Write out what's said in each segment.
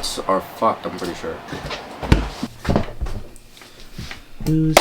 lights are fucked, I'm pretty sure.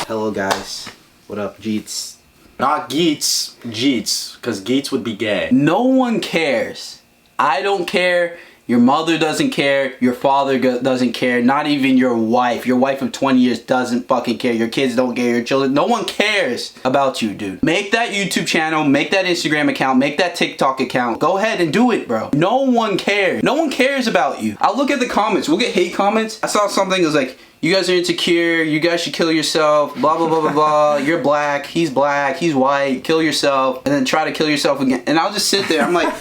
Hello guys. What up, Jeets? Not Geets, Jeets, because Geets would be gay. No one cares. I don't care. Your mother doesn't care. Your father doesn't care. Not even your wife. Your wife of 20 years doesn't fucking care. Your kids don't care. Your children. No one cares about you, dude. Make that YouTube channel. Make that Instagram account. Make that TikTok account. Go ahead and do it, bro. No one cares. No one cares about you. I'll look at the comments. We'll get hate comments. I saw something that was like, you guys are insecure. You guys should kill yourself. Blah, blah, blah, blah, blah. You're black. He's white. Kill yourself. And then try to kill yourself again. And I'll just sit there. I'm like...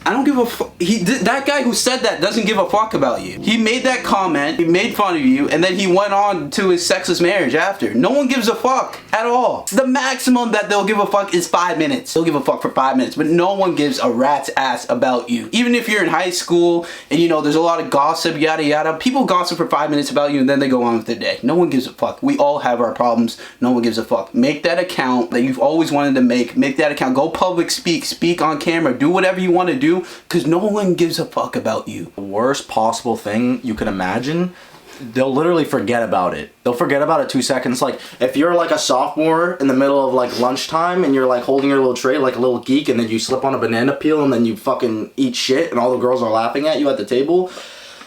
I don't give a fuck. That guy who said that doesn't give a fuck about you. He made that comment, he made fun of you, and then he went on to his sexless marriage after. No one gives a fuck at all. The maximum that they'll give a fuck is 5 minutes. They'll give a fuck for 5 minutes, but no one gives a rat's ass about you. Even if you're in high school and you know there's a lot of gossip, yada yada, people gossip for 5 minutes about you and then they go on with their day. No one gives a fuck. We all have our problems. No one gives a fuck. Make that account that you've always wanted to make. Make that account. Go public speak on camera. Do whatever you want to do. Because no one gives a fuck about you. The worst possible thing you can imagine, they'll literally forget about it. They'll forget about it 2 seconds. Like, if you're like a sophomore in the middle of like lunchtime and you're like holding your little tray like a little geek and then you slip on a banana peel and then you fucking eat shit and all the girls are laughing at you at the table,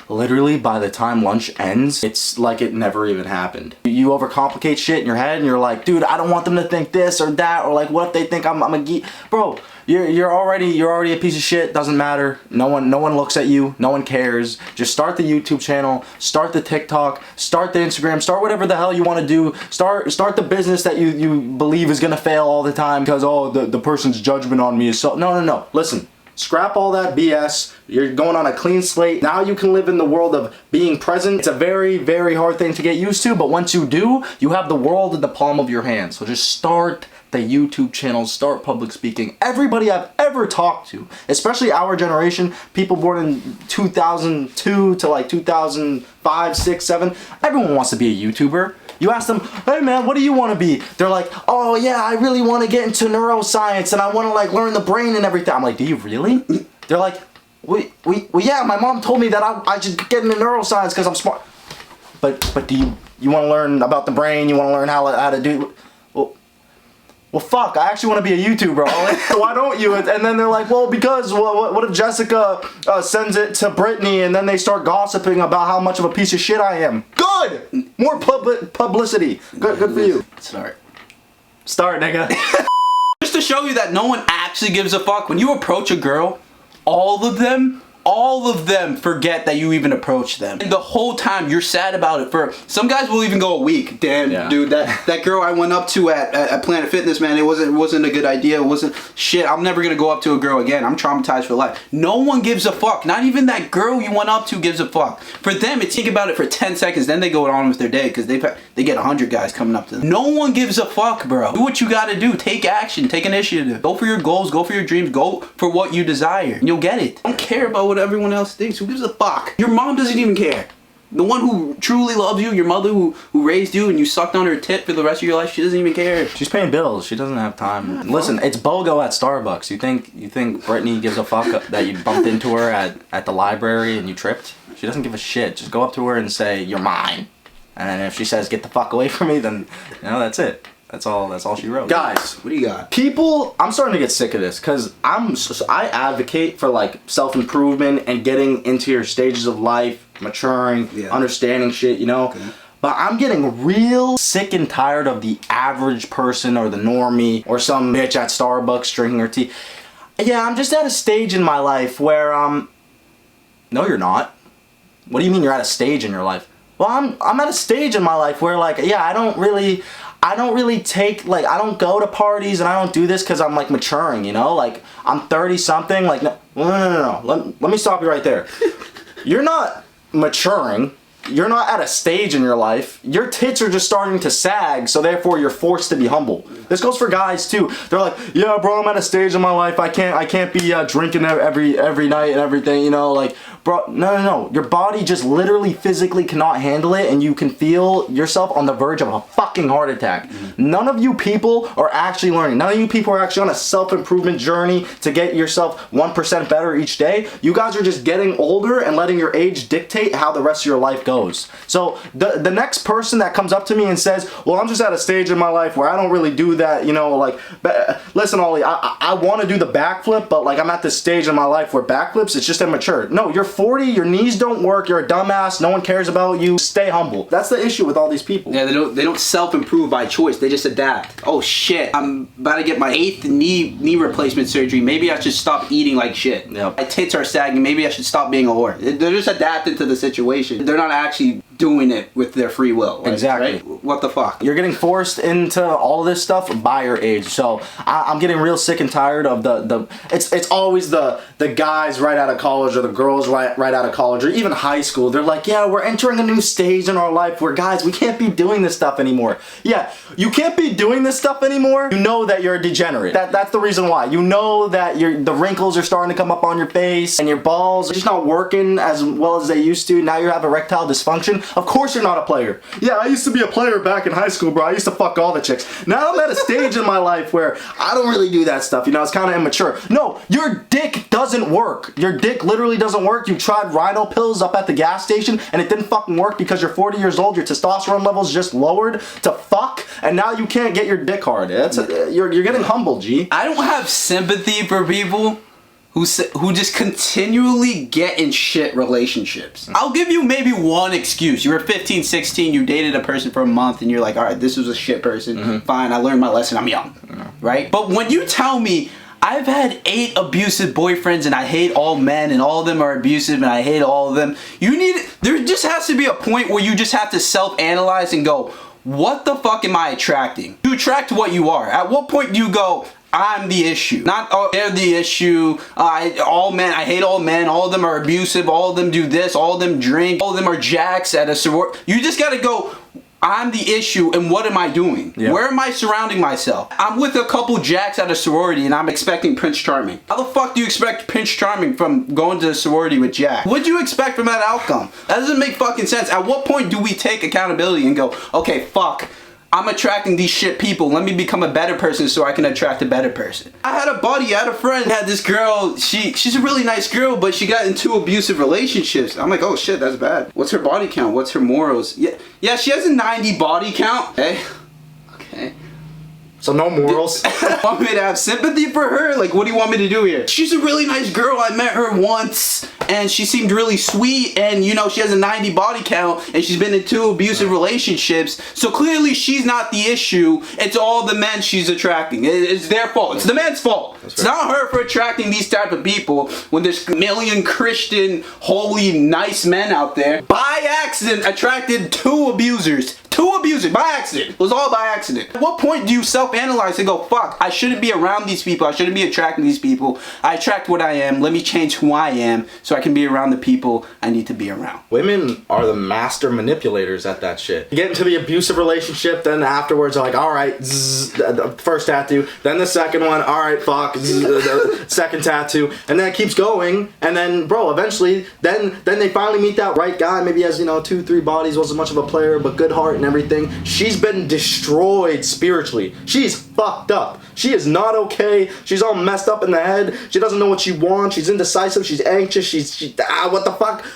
literally by the time lunch ends, it's like it never even happened. You overcomplicate shit in your head and you're like, dude, I don't want them to think this or that, or like, what if they think I'm a geek? Bro, you're already a piece of shit. Doesn't matter. No one looks at you. No one cares. Just start the YouTube channel, start the TikTok, start the Instagram, start whatever the hell you want to do. Start the business that you believe is gonna fail all the time because the person's judgment on me is so. No. Listen. Scrap all that BS. You're going on a clean slate. Now you can live in the world of being present. It's a very, very hard thing to get used to, but once you do, you have the world in the palm of your hand. So just start the YouTube channel, start public speaking. Everybody I've ever talked to, especially our generation, people born in 2002 to like 2005, 6, 7, everyone wants to be a YouTuber. You ask them, hey man, what do you want to be? They're like, oh yeah, I really want to get into neuroscience and I want to like learn the brain and everything. I'm like, do you really? They're like, well yeah, my mom told me that I should get into neuroscience because I'm smart. But do you want to learn about the brain? You want to learn how to do? Well, fuck, I actually want to be a YouTuber. Why don't you? And then they're like, well, because what if Jessica sends it to Brittany and then they start gossiping about how much of a piece of shit I am? Good! More publicity. Good for you. Start, nigga. Just to show you that no one actually gives a fuck, when you approach a girl, all of them forget that you even approached them. And the whole time you're sad about it. For some guys will even go a week. Damn, yeah. Dude, that girl I went up to at Planet Fitness, man, it wasn't a good idea. It wasn't shit. I'm never gonna go up to a girl again. I'm traumatized for life. No one gives a fuck. Not even that girl you went up to gives a fuck. For them, it's think about it for 10 seconds, then they go on with their day because they get 100 guys coming up to them. No one gives a fuck, bro. Do what you gotta do. Take action. Take initiative. Go for your goals. Go for your dreams. Go for what you desire. And you'll get it. Don't care about what everyone else thinks. Who gives a fuck? Your mom doesn't even care. The one who truly loves you, your mother who raised you and you sucked on her tit for the rest of your life, she doesn't even care. She's paying bills. She doesn't have time. Listen, it's BOGO at Starbucks. You think Brittany gives a fuck that you bumped into her at the library and you tripped? She doesn't give a shit. Just go up to her and say, you're mine. And if she says, get the fuck away from me, then, that's it. That's all she wrote. Guys, what do you got? People, I'm starting to get sick of this because I advocate for like self-improvement and getting into your stages of life, maturing, understanding shit, Okay. But I'm getting real sick and tired of the average person or the normie or some bitch at Starbucks drinking her tea. Yeah, I'm just at a stage in my life where, no you're not. What do you mean you're at a stage in your life? Well, I'm at a stage in my life where like, yeah, I don't really take, like, I don't go to parties and I don't do this because I'm, like, maturing, Like, I'm 30-something, like, no. Let me stop you right there. You're not maturing. You're not at a stage in your life. Your tits are just starting to sag, so therefore you're forced to be humble. This goes for guys, too. They're like, yeah, bro, I'm at a stage in my life. I can't be drinking every night and everything, Like, Bro, no. Your body just literally physically cannot handle it, and you can feel yourself on the verge of a fucking heart attack. None of you people are actually learning. None of you people are actually on a self-improvement journey to get yourself 1% better each day. You guys are just getting older and letting your age dictate how the rest of your life goes. So the next person that comes up to me and says, well, I'm just at a stage in my life where I don't really do that, you know, like, listen, Ollie, I want to do the backflip, but like I'm at this stage in my life where backflips, it's just immature. No, you're 40, your knees don't work, you're a dumbass, no one cares about you, stay humble. That's the issue with all these people. Yeah, they don't self-improve by choice, they just adapt. Oh shit, I'm about to get my 8th knee replacement surgery, maybe I should stop eating like shit. Yep. My tits are sagging, maybe I should stop being a whore. They're just adapting to the situation. They're not actually doing it with their free will. Like, exactly. Right? What the fuck? You're getting forced into all of this stuff by your age. So I'm getting real sick and tired of it's always the guys right out of college or the girls right out of college or even high school. They're like, yeah, we're entering a new stage in our life where, guys, we can't be doing this stuff anymore. Yeah, you can't be doing this stuff anymore. You know that you're a degenerate. That's the reason why. You know that the wrinkles are starting to come up on your face and your balls are just not working as well as they used to. Now you have erectile dysfunction. Of course you're not a player. Yeah, I used to be a player back in high school, bro. I used to fuck all the chicks. Now I'm at a stage in my life where I don't really do that stuff. You know, it's kind of immature. No, your dick doesn't work. Your dick literally doesn't work. You tried Rhino pills up at the gas station and it didn't fucking work because you're 40 years old. Your testosterone levels just lowered to fuck, and now you can't get your dick hard. You're getting humbled, G. I don't have sympathy for people who just continually get in shit relationships. I'll give you maybe one excuse. You were 15, 16, you dated a person for a month and you're like, all right, this was a shit person. Fine, I learned my lesson, I'm young. Right? But when you tell me, I've had 8 abusive boyfriends and I hate all men and all of them are abusive and I hate all of them. There just has to be a point where you just have to self-analyze and go, what the fuck am I attracting? You attract what you are. At what point do you go, I'm the issue? Not, oh, they're the issue. All men, I hate all men. All of them are abusive. All of them do this. All of them drink. All of them are jacks at a sorority. You just gotta go, I'm the issue, and what am I doing? Yeah. Where am I surrounding myself? I'm with a couple jacks at a sorority, and I'm expecting Prince Charming. How the fuck do you expect Prince Charming from going to a sorority with Jack? What do you expect from that outcome? That doesn't make fucking sense. At what point do we take accountability and go, okay, fuck, I'm attracting these shit people. Let me become a better person so I can attract a better person. I had a friend, had this girl, she's a really nice girl, but she got into abusive relationships. I'm like, oh shit, that's bad. What's her body count? What's her morals? Yeah, she has a 90 body count. Okay. So no morals. Want me to have sympathy for her? Like, what do you want me to do here? She's a really nice girl. I met her once and she seemed really sweet, and you know, she has a 90 body count and she's been in 2 abusive relationships. So clearly she's not the issue. It's all the men she's attracting. It's their fault. It's the man's fault. It's not her for attracting these type of people when there's a million Christian, holy, nice men out there. By accident attracted 2 abusers. 2 abusers by accident. It was all by accident. At what point do you self-analyze and go, fuck, I shouldn't be around these people. I shouldn't be attracting these people. I attract what I am. Let me change who I am so I can be around the people I need to be around. Women are the master manipulators at that shit. You get into the abusive relationship, then afterwards are like, all right, zzz, the first tattoo, then the second one, all right, fuck, zzz, the second tattoo, and then it keeps going, and then, bro, eventually, then they finally meet that right guy. Maybe he has, 2, 3 bodies, wasn't much of a player, but good heart and everything. She's been destroyed spiritually. She's fucked up. She is not okay. She's all messed up in the head. She doesn't know what she wants. She's indecisive. She's anxious. What the fuck?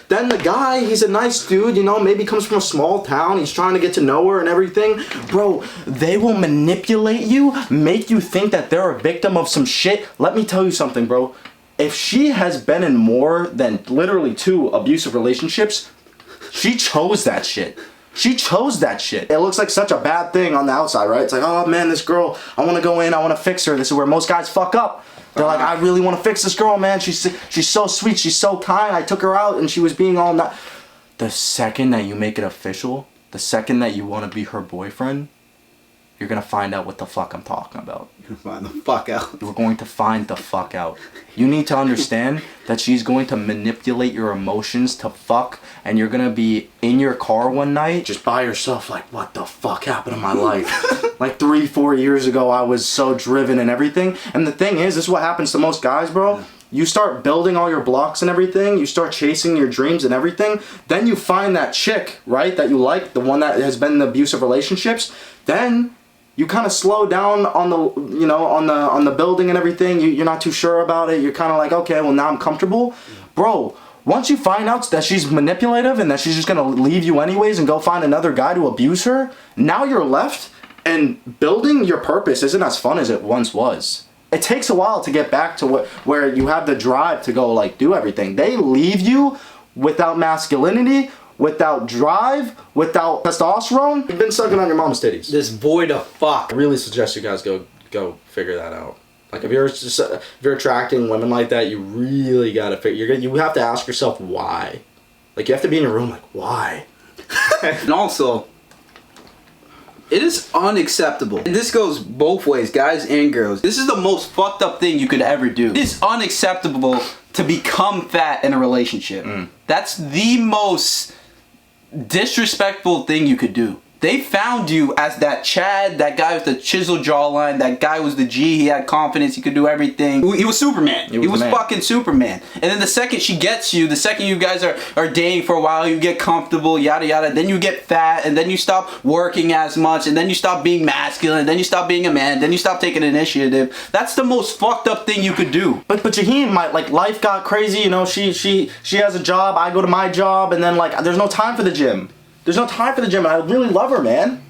Then the guy, he's a nice dude, maybe comes from a small town. He's trying to get to know her and everything. Bro, they will manipulate you, make you think that they're a victim of some shit. Let me tell you something, bro. If she has been in more than literally 2 abusive relationships, she chose that shit. She chose that shit. It looks like such a bad thing on the outside, right? It's like, oh man, this girl, I want to go in, I want to fix her. This is where most guys fuck up. They're like, I really want to fix this girl, man. She's so sweet, she's so kind. I took her out and she was being all nice. The second that you make it official, the second that you want to be her boyfriend, you're going to find out what the fuck I'm talking about. You're going to find the fuck out. You're going to find the fuck out. You need to understand that she's going to manipulate your emotions to fuck, and you're going to be in your car one night just by yourself like, what the fuck happened in my life? Like 3-4 years ago, I was so driven and everything. And the thing is, this is what happens to most guys, bro. you start building all your blocks and everything, you start chasing your dreams and everything, then you find that chick, right, that you like, the one that has been in the abusive relationships, then you kind of slow down on the, you know, on the building and everything. You're not too sure about it. You're kind of like, okay, well, now I'm comfortable. Bro, once you find out that she's manipulative and that she's just gonna leave you anyways and go find another guy to abuse her, now you're left, and building your purpose isn't as fun as it once was. It takes a while to get back to where you have the drive to go, like, do everything. They leave you without masculinity, without drive, without testosterone. You've been sucking on your mom's titties. This void of fuck. I really suggest you guys go figure that out. Like, if you're attracting women like that, you really gotta figure. You have to ask yourself why. Like, you have to be in your room like, why? And also, it is unacceptable. And this goes both ways, guys and girls. This is the most fucked up thing you could ever do. It is unacceptable to become fat in a relationship. That's the most disrespectful thing you could do. They found you as that Chad, that guy with the chiseled jawline, that guy was the G, he had confidence, he could do everything. He was Superman. He was fucking Superman. And then the second she gets you, the second you guys are dating for a while, you get comfortable, yada yada, then you get fat, and then you stop working as much, and then you stop being masculine, then you stop being a man, then you stop taking initiative. That's the most fucked up thing you could do. But Jaheim, like, life got crazy, you know, she has a job, I go to my job, and then, like, there's no time for the gym. There's no time for the gym, and I really love her, man.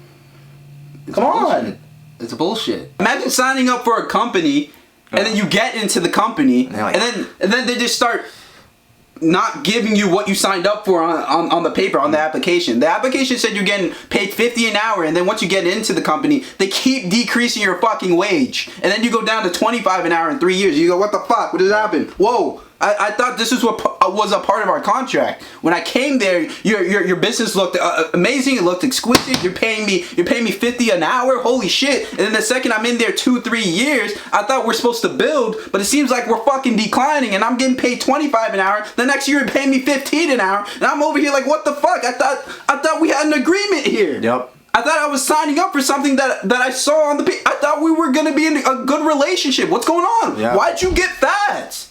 Come on. It's bullshit. Imagine signing up for a company, and then you get into the company, like, and then they just start not giving you what you signed up for on the paper, on the application. The application said you're getting paid $50 an hour, and then once you get into the company, they keep decreasing your fucking wage. And then you go down to $25 an hour in 3 years. You go, what the fuck? What just happened? Whoa. I thought this is what was a part of our contract. When I came there, your business looked amazing. It looked exquisite. You're paying me $50 an hour. Holy shit! And then the second I'm in there 2-3 years, I thought we're supposed to build, but it seems like we're fucking declining. And I'm getting paid $25 an hour. The next year you're paying me $15 an hour, and I'm over here like, what the fuck? I thought we had an agreement here. Yep. I thought I was signing up for something that I saw on the page. I thought we were gonna be in a good relationship. What's going on? Yeah. Why'd you get fat?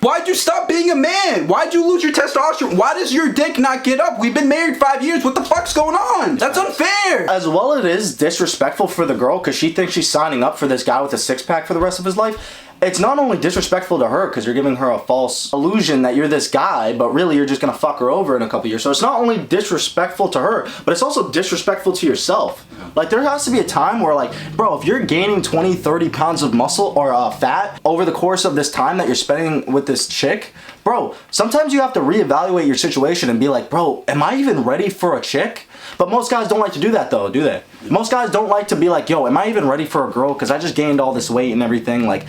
Why'd you stop being a man? Why'd you lose your testosterone? Why does your dick not get up? We've been married 5 years. What the fuck's going on? That's unfair. As well, it is disrespectful for the girl because she thinks she's signing up for this guy with a six-pack for the rest of his life. It's not only disrespectful to her because you're giving her a false illusion that you're this guy, but really you're just gonna fuck her over in a couple years. So it's not only disrespectful to her, but it's also disrespectful to yourself. Like, there has to be a time where, like, bro, if you're gaining 20-30 pounds of muscle or fat over the course of this time that you're spending with this chick, bro, sometimes you have to reevaluate your situation and be like, bro, am I even ready for a chick? But most guys don't like to do that, though, do they? Most guys don't like to be like, yo, am I even ready for a girl? Because I just gained all this weight and everything. Like,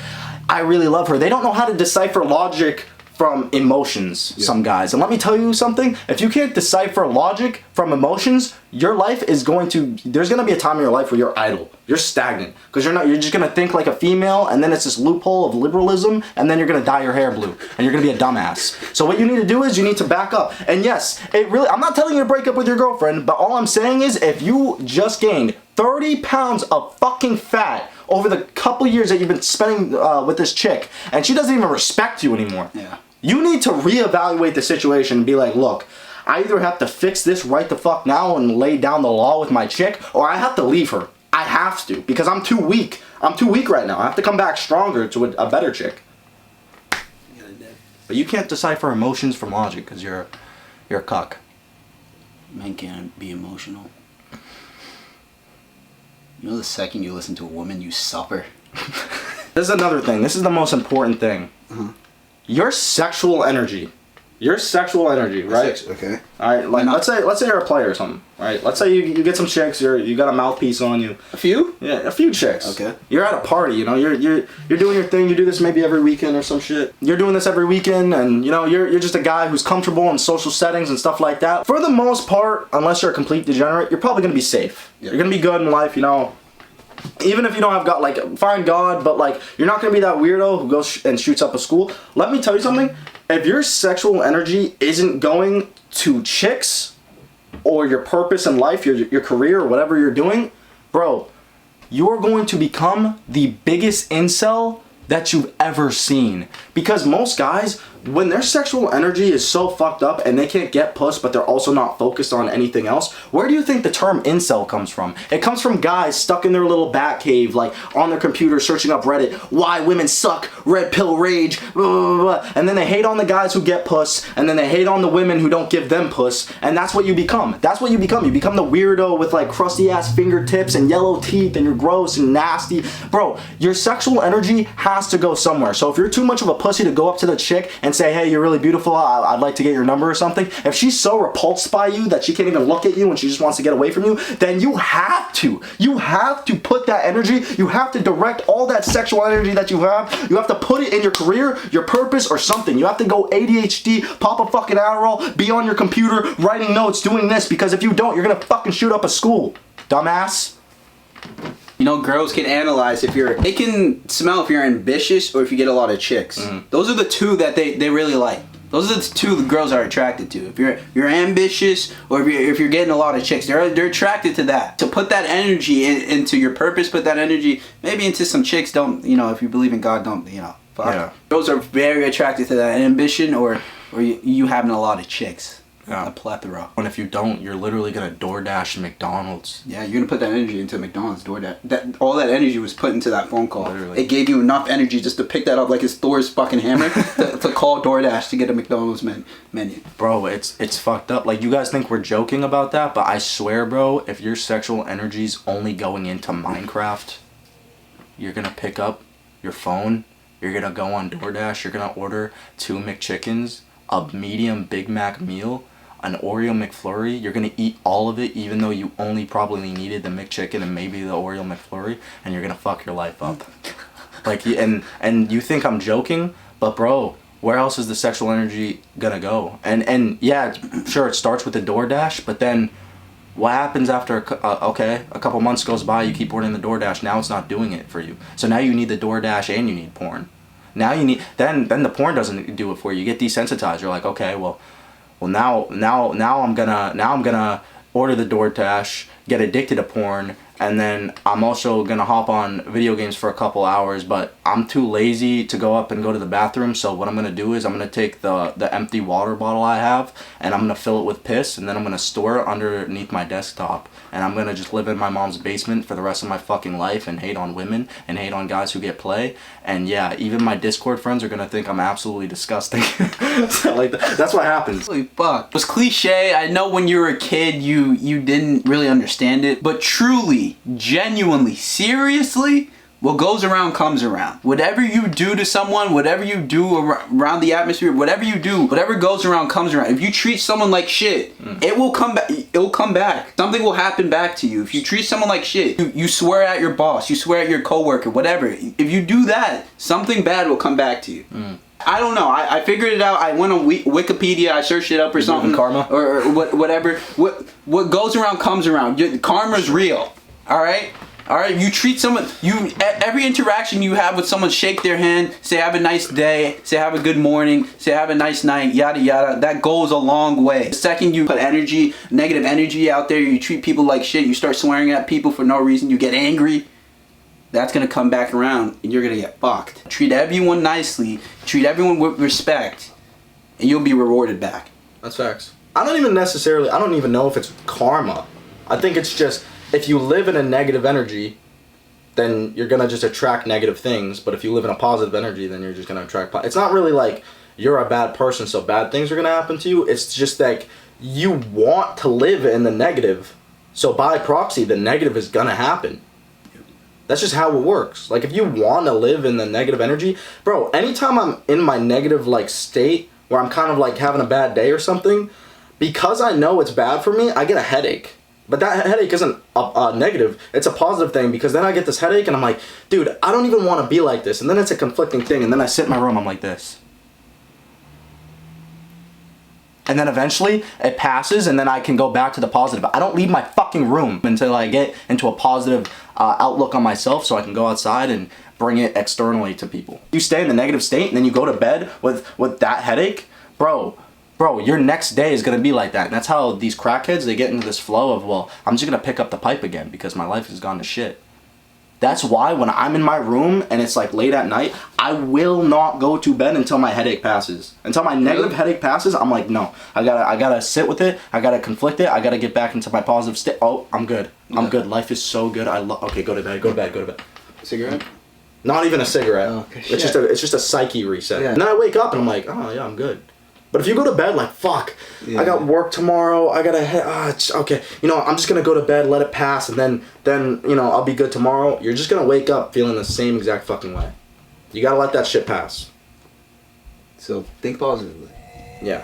I really love her. They don't know how to decipher logic from emotions, some guys. And let me tell you something. If you can't decipher logic from emotions, your life is going to... There's going to be a time in your life where you're idle. You're stagnant. Because you're just going to think like a female, and then it's this loophole of liberalism, and then you're going to dye your hair blue. And you're going to be a dumbass. So what you need to do is you need to back up. And yes, I'm not telling you to break up with your girlfriend, but all I'm saying is if you just gained 30 pounds of fucking fat over the couple years that you've been spending with this chick, and she doesn't even respect you anymore. Yeah. You need to reevaluate the situation and be like, look, I either have to fix this right the fuck now and lay down the law with my chick, or I have to leave her. I have to, because I'm too weak. I'm too weak right now. I have to come back stronger to a better chick. But you can't decipher emotions from logic because you're a cuck. Men can't be emotional. You know, the second you listen to a woman, you suffer. This is another thing. This is the most important thing. Your sexual energy. Your sexual energy, right? Okay. All right. Like, let's say you're a player or something, right? Let's say you get some chicks. You got a mouthpiece on you. A few? Yeah, a few chicks. Okay. You're at a party. You know, you're doing your thing. You do this maybe every weekend or some shit. You're doing this every weekend, and you know you're just a guy who's comfortable in social settings and stuff like that. For the most part, unless you're a complete degenerate, you're probably gonna be safe. Yeah. You're gonna be good in life. You know. Even if you don't have God, like, find God, but, like, you're not going to be that weirdo who goes and shoots up a school. Let me tell you something. If your sexual energy isn't going to chicks or your purpose in life, your career, or whatever you're doing, bro, you're going to become the biggest incel that you've ever seen. Because most guys, when their sexual energy is so fucked up and they can't get puss, but they're also not focused on anything else, where do you think the term incel comes from? It comes from guys stuck in their little bat cave, like on their computer searching up Reddit, why women suck, red pill rage, blah, blah, blah. And then they hate on the guys who get puss, and then they hate on the women who don't give them puss, and that's what you become. That's what you become. You become the weirdo with like crusty ass fingertips and yellow teeth, and you're gross and nasty. Bro, your sexual energy has to go somewhere. So if you're too much of a pussy to go up to the chick and say, hey, you're really beautiful, I'd like to get your number or something, if she's so repulsed by you that she can't even look at you and she just wants to get away from you, then you have to put that energy, you have to direct all that sexual energy that you have to put it in your career, your purpose, or something. You have to go ADHD, pop a fucking Adderall, be on your computer, writing notes, doing this, because if you don't, you're gonna fucking shoot up a school, dumbass. You know, girls can analyze they can smell if you're ambitious or if you get a lot of chicks. Those are the two that they really like. Those are the two the girls are attracted to. If you're ambitious or if you're getting a lot of chicks, they're attracted to that. To put that energy into your purpose, put that energy maybe into some chicks. Don't, you know, if you believe in God, don't, you know, fuck. Yeah. Girls are very attracted to that ambition or you having a lot of chicks. Yeah. A plethora. And if you don't, you're literally gonna DoorDash McDonald's. Yeah, you're gonna put that energy into McDonald's DoorDash. All that energy was put into that phone call. Literally. It gave you enough energy just to pick that up like it's Thor's fucking hammer to call DoorDash to get a McDonald's menu. Bro, it's fucked up. Like, you guys think we're joking about that, but I swear, bro, if your sexual energy's only going into Minecraft, you're gonna pick up your phone, you're gonna go on DoorDash, you're gonna order 2 McChickens, a medium Big Mac meal, an Oreo McFlurry. You're gonna eat all of it even though you only probably needed the McChicken and maybe the Oreo McFlurry, and you're gonna fuck your life up. Like, and you think I'm joking, but bro, where else is the sexual energy gonna go? And yeah, sure, it starts with the DoorDash, but then what happens after a couple months goes by, you keep ordering the DoorDash, now it's not doing it for you. So now you need the DoorDash and you need porn. Now you need, then the porn doesn't do it for you. You get desensitized. You're like, okay, well now I'm gonna order the DoorDash, get addicted to porn, and then I'm also gonna hop on video games for a couple hours, but I'm too lazy to go up and go to the bathroom. So what I'm gonna do is I'm gonna take the empty water bottle I have and I'm gonna fill it with piss, and then I'm gonna store it underneath my desktop, and I'm gonna just live in my mom's basement for the rest of my fucking life and hate on women and hate on guys who get play. And yeah, even my Discord friends are gonna think I'm absolutely disgusting. So, like, that's what happens. Holy fuck. It was cliche. I know when you were a kid you didn't really understand it, but truly, genuinely, seriously, what goes around comes around. Whatever you do to someone, whatever you do around the atmosphere, whatever you do, whatever goes around comes around. If you treat someone like shit, it will come back. It'll come back. Something will happen back to you. If you treat someone like shit, you swear at your boss, you swear at your coworker, whatever. If you do that, something bad will come back to you. I don't know. I figured it out. I went on Wikipedia. I searched it up or something. Karma? Or whatever. What goes around comes around. Karma's real. All right. You treat someone. Every interaction you have with someone, shake their hand, say have a nice day, say have a good morning, say have a nice night, yada yada. That goes a long way. The second you put negative energy out there, you treat people like shit. You start swearing at people for no reason. You get angry. That's gonna come back around, and you're gonna get fucked. Treat everyone nicely. Treat everyone with respect, and you'll be rewarded back. That's facts. I don't even know if it's karma. I think it's just, if you live in a negative energy, then you're gonna just attract negative things. But if you live in a positive energy, then you're just gonna attract it's not really like you're a bad person, so bad things are gonna happen to you. It's just like you want to live in the negative, so by proxy, the negative is gonna happen. That's just how it works. Like, if you want to live in the negative energy, bro, anytime I'm in my negative, like, state, where I'm kind of, like, having a bad day or something, because I know it's bad for me, I get a headache. But that headache isn't a negative. It's a positive thing, because then I get this headache, and I'm like, dude, I don't even want to be like this. And then it's a conflicting thing, and then I sit in my room, I'm like this. And then eventually it passes, and then I can go back to the positive. I don't leave my fucking room until I get into a positive outlook on myself, so I can go outside and bring it externally to people. You stay in the negative state and then you go to bed with that headache, bro, your next day is gonna be like that. And that's how these crackheads, they get into this flow of, well, I'm just gonna pick up the pipe again because my life has gone to shit. That's why when I'm in my room and it's like late at night, I will not go to bed until my headache passes. Until my negative headache passes, I'm like, no. I gotta sit with it. I gotta conflict it. I gotta get back into my positive state. Oh, I'm good. I'm good. Life is so good. Okay, go to bed. Go to bed. Go to bed. Cigarette? Not even a cigarette. Oh, okay. It's just a psyche reset. Yeah. And then I wake up and I'm like, oh yeah, I'm good. But if you go to bed like, fuck, Yeah. I got work tomorrow, I gotta okay, you know, I'm just gonna go to bed, let it pass, and then you know, I'll be good tomorrow. You're just gonna wake up feeling the same exact fucking way. You gotta let that shit pass. So think positively. Yeah.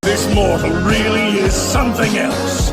This mortal really is something else.